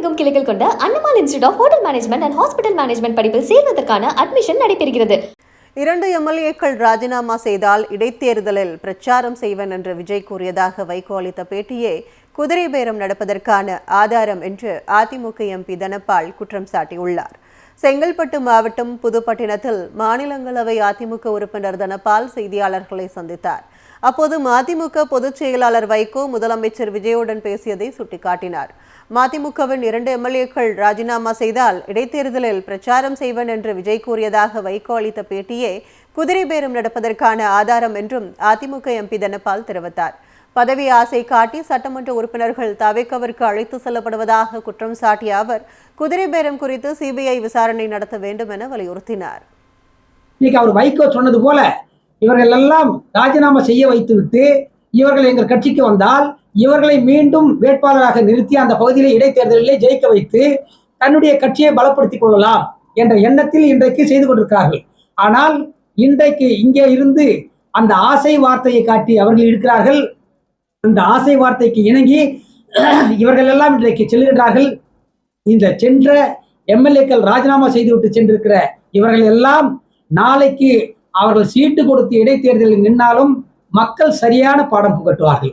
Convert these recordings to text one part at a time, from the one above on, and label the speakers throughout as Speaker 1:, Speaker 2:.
Speaker 1: தமிழகமெங்கும் கிளைகள் கொண்ட Annamal institute of hotel management and hospital management படிப்பில் சேர்வதற்கான அட்மிஷன் நடைபெறுகிறது.
Speaker 2: 2 எம்எல்ஏக்கள் ராஜினாமா செய்தால் இடைத்தேர்தலில் பிரச்சாரம் செய்வேன் என்று விஜய் கூறியதாக வைகோ அளித்த பேட்டியே குதிரை பேரம் நடப்பதற்கான ஆதாரம் என்று அதிமுக எம்பி தனபால் குற்றம் சாட்டியுள்ளார். செங்கல்பட்டு மாவட்டம் புதுப்பட்டினத்தில் மாநிலங்களவை அதிமுக உறுப்பினர் தனபால் செய்தியாளர்களை சந்தித்தார். அப்போது மதிமுக பொதுச் செயலாளர் வைகோ முதலமைச்சர் விஜயுடன் பேசியதை சுட்டிக்காட்டினார். மதிமுகவின் 2 எம்எல்ஏக்கள் ராஜினாமா செய்தால் இடைத்தேர்தலில் பிரச்சாரம் செய்வேன் என்று விஜய் கூறியதாக வைகோ அளித்த பேட்டியே குதிரை பேரம் நடப்பதற்கான ஆதாரம் என்றும் அதிமுக எம்பி தனபால் தெரிவித்தார். பதவி ஆசை காட்டி சட்டமன்ற உறுப்பினர்கள் தவேகவிற்கு அழைத்து செல்லப்படுவதாக குற்றம் சாட்டிய அவர் குதிரை பேரம் குறித்து சிபிஐ விசாரணை நடத்த வேண்டும் என வலியுறுத்தினார்.
Speaker 3: இன்னைக்கு அவர் வைகோ சொன்னது போல இவர்கள் எல்லாம் ராஜினாமா செய்ய வைத்துவிட்டு இவர்கள் எங்கள் கட்சிக்கு வந்தால் இவர்களை மீண்டும் வேட்பாளராக நிறுத்தி அந்த பகுதியில் இடைத்தேர்தலிலே ஜெயிக்க வைத்து தன்னுடைய கட்சியை பலப்படுத்திக் கொள்ளலாம் என்ற எண்ணத்தில் இன்றைக்கு செய்து கொண்டிருக்கிறார்கள். ஆனால் இன்றைக்கு இங்கே இருந்து அந்த ஆசை வார்த்தையை காட்டி அவர்கள் இருக்கிறார்கள். அந்த ஆசை வார்த்தைக்கு இணங்கி இவர்கள் எல்லாம் இன்றைக்கு செல்கின்றார்கள். இந்த சென்ற எம்எல்ஏக்கள் ராஜினாமா செய்துவிட்டு சென்றிருக்கிற இவர்கள் எல்லாம் நாளைக்கு அவர்கள் சீட்டு கொடுத்து இடைத்தேர்தலில் நின்னாலும் மக்கள் சரியான பாடம் புகட்டுவார்கள்.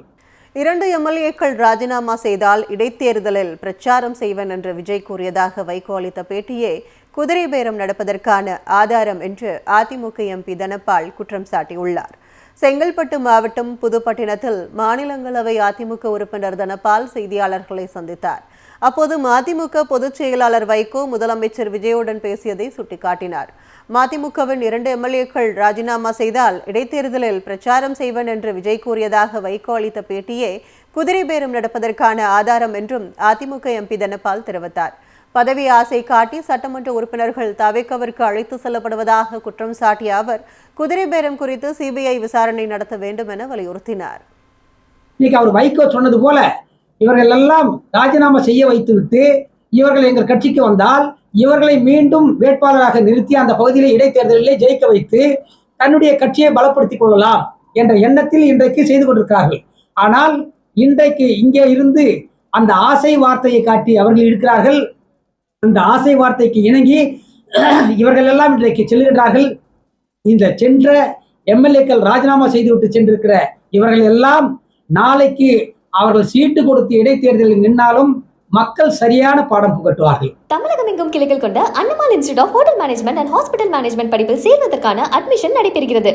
Speaker 2: 2 எம்எல்ஏக்கள் ராஜினாமா செய்தால் இடைத்தேர்தலில் பிரச்சாரம் செய்வேன் என்று விஜய் கூறியதாக வைகோ அளித்த பேட்டியே குதிரை பேரம் நடப்பதற்கான ஆதாரம் என்று அதிமுக எம்பி தனபால் குற்றம் சாட்டியுள்ளார். செங்கல்பட்டு மாவட்டம் புதுப்பட்டினத்தில் மாநிலங்களவை அதிமுக உறுப்பினர் தனபால் செய்தியாளர்களை சந்தித்தார். அப்போது மதிமுக பொதுச் செயலாளர் வைகோ முதலமைச்சர் விஜயுடன் பேசியதை சுட்டிக்காட்டினார். மதிமுகவின் 2 எம்எல்ஏக்கள் ராஜினாமா செய்தால் இடைத்தேர்தலில் பிரச்சாரம் செய்வேன் என்று விஜய் கூறியதாக வைகோ அளித்த பேட்டியே குதிரை பேரம் நடப்பதற்கான ஆதாரம் என்றும் அதிமுக எம்பி தனபால் தெரிவித்தார். பதவி ஆசை காட்டி சட்டமன்ற உறுப்பினர்கள் தவேகவிற்கு அழைத்து செல்லப்படுவதாக குற்றம் சாட்டிய அவர் குதிரை பேரம் குறித்து சிபிஐ விசாரணை நடத்த வேண்டும் என வலியுறுத்தினார்.
Speaker 3: இன்னைக்கு அவர் வைகோ சொன்னது போல இவர்கள் எல்லாம் ராஜினாமா செய்ய வைத்துவிட்டு இவர்கள் எங்கள் கட்சிக்கு வந்தால் இவர்களை மீண்டும் வேட்பாளராக நிறுத்தி அந்த பகுதியில் இடைத்தேர்தலிலே ஜெயிக்க வைத்து தன்னுடைய கட்சியை பலப்படுத்திக் கொள்ளலாம் என்ற எண்ணத்தில் இன்றைக்கு செய்து கொண்டிருக்கிறார்கள். ஆனால் இன்றைக்கு இங்கே இருந்து அந்த ஆசை வார்த்தையை காட்டி அவர்கள் இருக்கிறார்கள். அந்த ஆசை வார்த்தைக்கு இணங்கி இவர்கள் எல்லாம் இன்றைக்கு செல்கின்றார்கள். இந்த சென்ற எம்எல்ஏக்கள் ராஜினாமா செய்துவிட்டு சென்றிருக்கிற இவர்கள் எல்லாம் நாளைக்கு அவர்கள் சீட்டு கொடுத்து இடைத்தேர்தலில் நின்னாலும் மக்கள் சரியான பாடம் புகட்டுவார்கள்.
Speaker 1: தமிழகமெங்கும் கிளைகள் கொண்ட Annamal institute of hotel management and hospital management படிப்பில் சேர்வதற்கான அட்மிஷன் நடைபெறுகிறது.